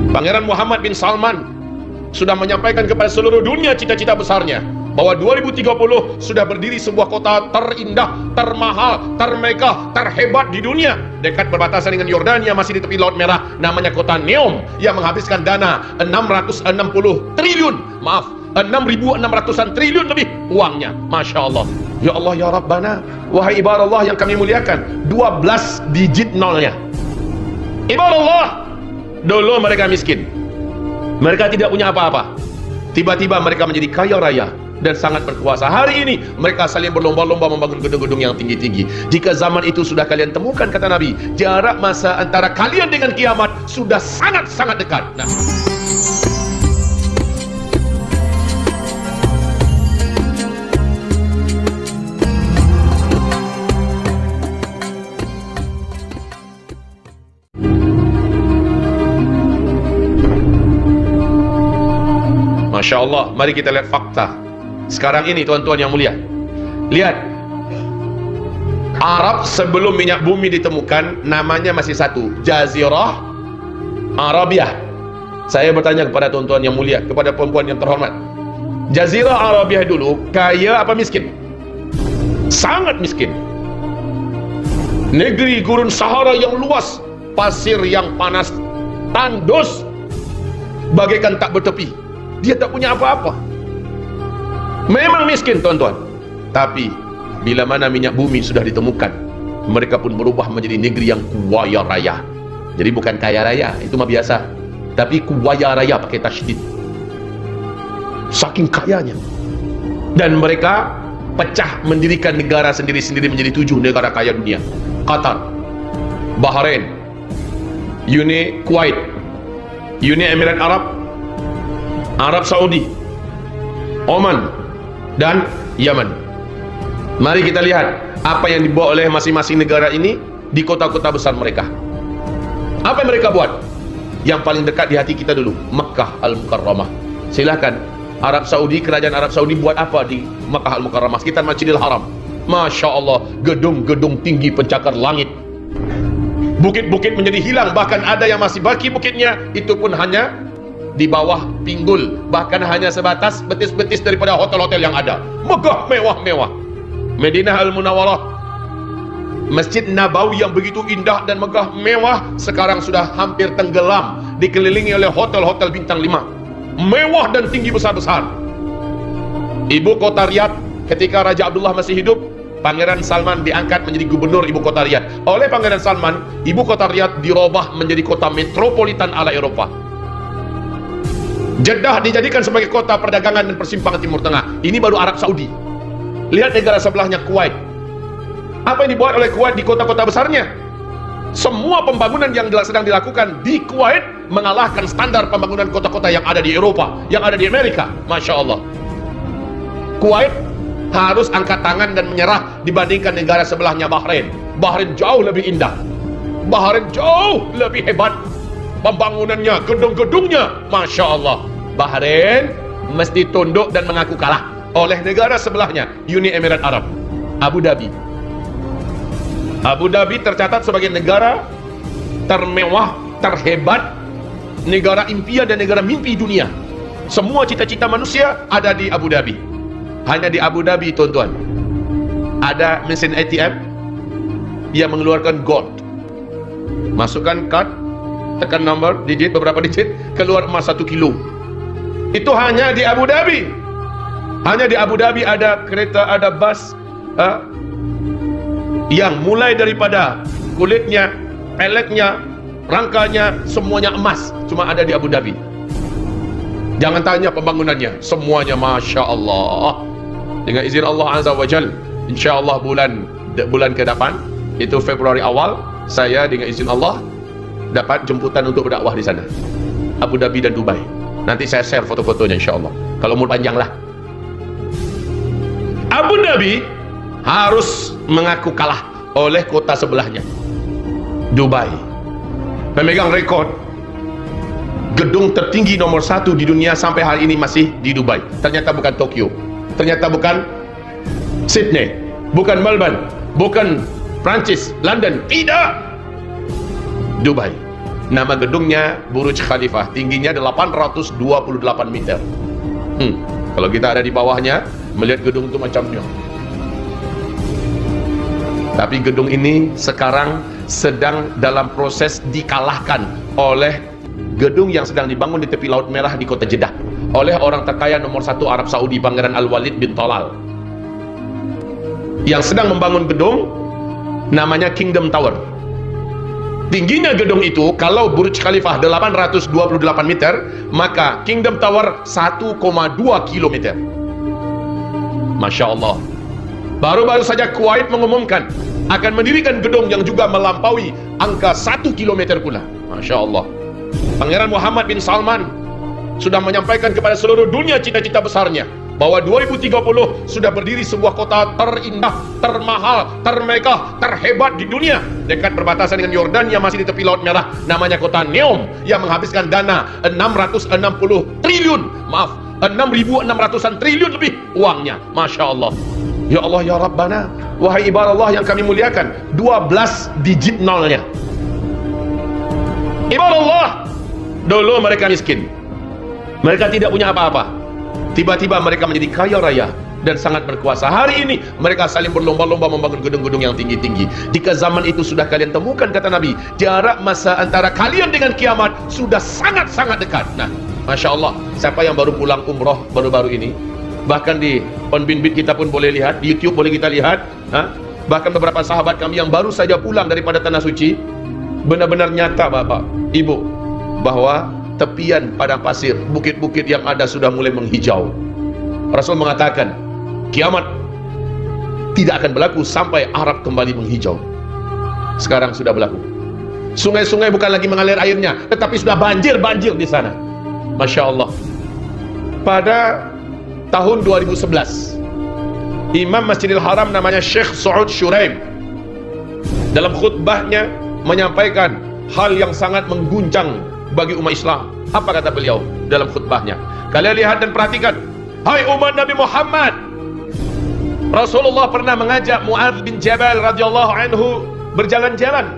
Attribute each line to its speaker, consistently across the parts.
Speaker 1: Pangeran Muhammad bin Salman sudah menyampaikan kepada seluruh dunia cita-cita besarnya, bahwa 2030 sudah berdiri sebuah kota terindah, termahal, termegah, terhebat di dunia, dekat perbatasan dengan Yordania, masih di tepi Laut Merah, namanya kota Neom, yang menghabiskan dana 660 triliun, maaf, 6.600-an triliun lebih uangnya. Masya Allah. Ya Allah ya Rabbana, wahai ibadah Allah yang kami muliakan, 12 digit nolnya. Ibadah Allah, dulu mereka miskin, mereka tidak punya apa-apa, tiba-tiba mereka menjadi kaya raya dan sangat berkuasa. Hari ini mereka saling berlomba-lomba membangun gedung-gedung yang tinggi-tinggi. Jika zaman itu sudah kalian temukan, kata Nabi, jarak masa antara kalian dengan kiamat sudah sangat-sangat dekat. Nah, Masya Allah, mari kita lihat fakta sekarang ini, tuan-tuan yang mulia. Lihat, Arab sebelum minyak bumi ditemukan namanya masih satu, Jazirah Arabiah. Saya bertanya kepada tuan-tuan yang mulia, kepada perempuan yang terhormat, Jazirah Arabiah dulu kaya apa miskin? Sangat miskin. Negeri gurun Sahara yang luas, pasir yang panas, tandus, bagaikan tak bertepi. Dia tak punya apa-apa. Memang miskin, tuan-tuan. Tapi bila mana minyak bumi sudah ditemukan, mereka pun berubah menjadi negeri yang kaya raya. Jadi bukan kaya raya, itu mah biasa, tapi kaya raya pakai tasydid. Saking kayanya. Dan mereka pecah mendirikan negara sendiri-sendiri menjadi 7 negara kaya dunia. Qatar, Bahrain, Uni Kuwait, Uni Emirat Arab, Arab Saudi, Oman, dan Yaman. Mari kita lihat apa yang dibawa oleh masing-masing negara ini di kota-kota besar mereka. Apa yang mereka buat? Yang paling dekat di hati kita dulu, Makkah Al-Mukarramah. Silakan, Arab Saudi, kerajaan Arab Saudi buat apa di Makkah Al-Mukarramah, sekitar Masjidil Haram? Masya Allah, gedung-gedung tinggi pencakar langit. Bukit-bukit menjadi hilang, bahkan ada yang masih baki bukitnya, itu pun hanya di bawah pinggul, bahkan hanya sebatas betis-betis daripada hotel-hotel yang ada. Megah, mewah-mewah. Madinah Al-Munawwarah, Masjid Nabawi yang begitu indah dan megah mewah, sekarang sudah hampir tenggelam, dikelilingi oleh hotel-hotel bintang 5, mewah dan tinggi besar-besar. Ibu kota Riyadh, ketika Raja Abdullah masih hidup, Pangeran Salman diangkat menjadi gubernur ibu kota Riyadh. Oleh Pangeran Salman, ibu kota Riyadh dirubah menjadi kota metropolitan ala Eropa. Jeddah dijadikan sebagai kota perdagangan dan persimpangan Timur Tengah. Ini baru Arab Saudi. Lihat negara sebelahnya, Kuwait. Apa yang dibuat oleh Kuwait di kota-kota besarnya? Semua pembangunan yang sedang dilakukan di Kuwait mengalahkan standar pembangunan kota-kota yang ada di Eropa, yang ada di Amerika. Masya Allah. Kuwait harus angkat tangan dan menyerah dibandingkan negara sebelahnya, Bahrain. Bahrain jauh lebih indah, Bahrain jauh lebih hebat pembangunannya, gedung-gedungnya. Masya Allah. Bahrain mesti tunduk dan mengaku kalah oleh negara sebelahnya, Uni Emirat Arab, Abu Dhabi. Abu Dhabi tercatat sebagai negara termewah, terhebat, negara impian dan negara mimpi dunia. Semua cita-cita manusia ada di Abu Dhabi. Hanya di Abu Dhabi, tuan-tuan, ada mesin ATM yang mengeluarkan gold. Masukkan kad, tekan nomor, digit, beberapa digit, keluar emas 1 kilo. Itu hanya di Abu Dhabi. Hanya di Abu Dhabi ada kereta, ada bus yang mulai daripada kulitnya, peleknya, rangkanya, semuanya emas. Cuma ada di Abu Dhabi. Jangan tanya pembangunannya, semuanya Masya Allah. Dengan izin Allah Azza wa Jal, insya Allah bulan ke depan, itu Februari awal, saya dengan izin Allah dapat jemputan untuk berdakwah di sana, Abu Dhabi dan Dubai. Nanti saya share foto-fotonya insya Allah, kalau mau panjang lah. Abu Dhabi harus mengaku kalah oleh kota sebelahnya, Dubai. Pemegang rekod gedung tertinggi nomor 1 di dunia sampai hari ini masih di Dubai. Ternyata bukan Tokyo, ternyata bukan Sydney, bukan Melbourne, bukan Prancis, London, tidak, Dubai. Nama gedungnya Burj Khalifah, tingginya 828 meter. Kalau kita ada di bawahnya, melihat gedung itu macamnya. Tapi gedung ini sekarang sedang dalam proses dikalahkan oleh gedung yang sedang dibangun di tepi Laut Merah di kota Jeddah oleh orang terkaya nomor 1 Arab Saudi, Pangeran Al-Walid bin Talal, yang sedang membangun gedung namanya Kingdom Tower. Tingginya gedung itu, kalau Burj Khalifah 828 meter, maka Kingdom Tower 1,2 kilometer. Masya Allah. Baru-baru saja Kuwait mengumumkan akan mendirikan gedung yang juga melampaui angka 1 kilometer pula. Masya Allah. Pangeran Muhammad bin Salman sudah menyampaikan kepada seluruh dunia cita-cita besarnya, bahwa 2030 sudah berdiri sebuah kota terindah, termahal, termegah, terhebat di dunia, dekat perbatasan dengan Yordania, masih di tepi Laut Merah, namanya kota Neom, yang menghabiskan dana 660 triliun, maaf, 6.600-an triliun lebih uangnya. Masya Allah. Ya Allah ya Rabbana, wahai ibadah Allah yang kami muliakan, 12 digit nolnya. Ibadah Allah, dulu mereka miskin, mereka tidak punya apa-apa, tiba-tiba mereka menjadi kaya raya dan sangat berkuasa. Hari ini mereka saling berlomba-lomba membangun gedung-gedung yang tinggi-tinggi. Jika zaman itu sudah kalian temukan, kata Nabi, jarak masa antara kalian dengan kiamat sudah sangat-sangat dekat. Nah, Masya Allah, siapa yang baru pulang umroh baru-baru ini, bahkan di Onbinbit kita pun boleh lihat, di YouTube boleh kita lihat, bahkan beberapa sahabat kami yang baru saja pulang daripada Tanah Suci, benar-benar nyata Bapak, Ibu, bahwa tepian padang pasir, bukit-bukit yang ada sudah mulai menghijau. Rasul mengatakan, kiamat tidak akan berlaku sampai Arab kembali menghijau. Sekarang sudah berlaku. Sungai-sungai bukan lagi mengalir airnya, tetapi sudah banjir-banjir di sana. Masya Allah. Pada tahun 2011, Imam Masjidil Haram namanya Syekh Saud Shuraim, dalam khutbahnya menyampaikan hal yang sangat mengguncang bagi umat Islam. Apa kata beliau dalam khutbahnya? Kalian lihat dan perhatikan. Hai umat Nabi Muhammad, Rasulullah pernah mengajak Mu'adz bin Jabal radhiyallahu anhu berjalan-jalan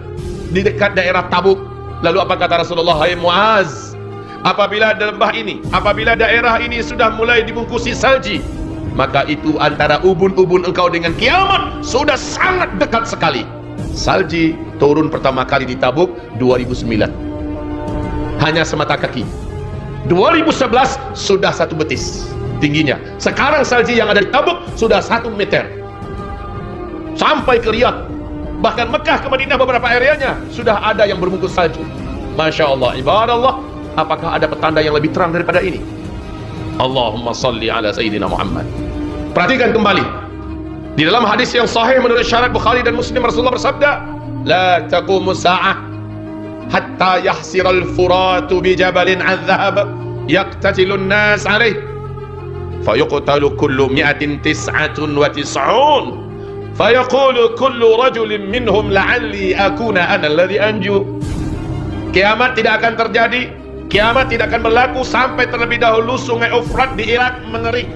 Speaker 1: di dekat daerah Tabuk. Lalu apa kata Rasulullah? Hai Mu'adz, apabila lembah ini, apabila daerah ini sudah mulai dibungkusi salji, maka itu antara ubun-ubun engkau dengan kiamat sudah sangat dekat sekali. Salji turun pertama kali di Tabuk 2009, hanya semata kaki. 2011 sudah 1 betis tingginya. Sekarang salji yang ada di Tabuk sudah 1 meter sampai ke Riyadh, bahkan Mekah ke Madinah beberapa areanya sudah ada yang berbungkus salju. Masya Allah. Ibadah Allah, apakah ada petanda yang lebih terang daripada ini? Allahumma salli ala Sayyidina Muhammad. Perhatikan kembali, di dalam hadis yang sahih menurut syarat Bukhari dan Muslim, Rasulullah bersabda, la taqumu sa'ah hatta yahsiral furatu bi jabalin an dhahab yaqtatilu an-nas alaih fayuqtalu kullu 199 fayaqulu kullu rajulin minhum la'alli akuna ana alladhi anju. Kiamat tidak akan terjadi, kiamat tidak akan berlaku sampai terlebih dahulu sungai Efrat di Irak mengering.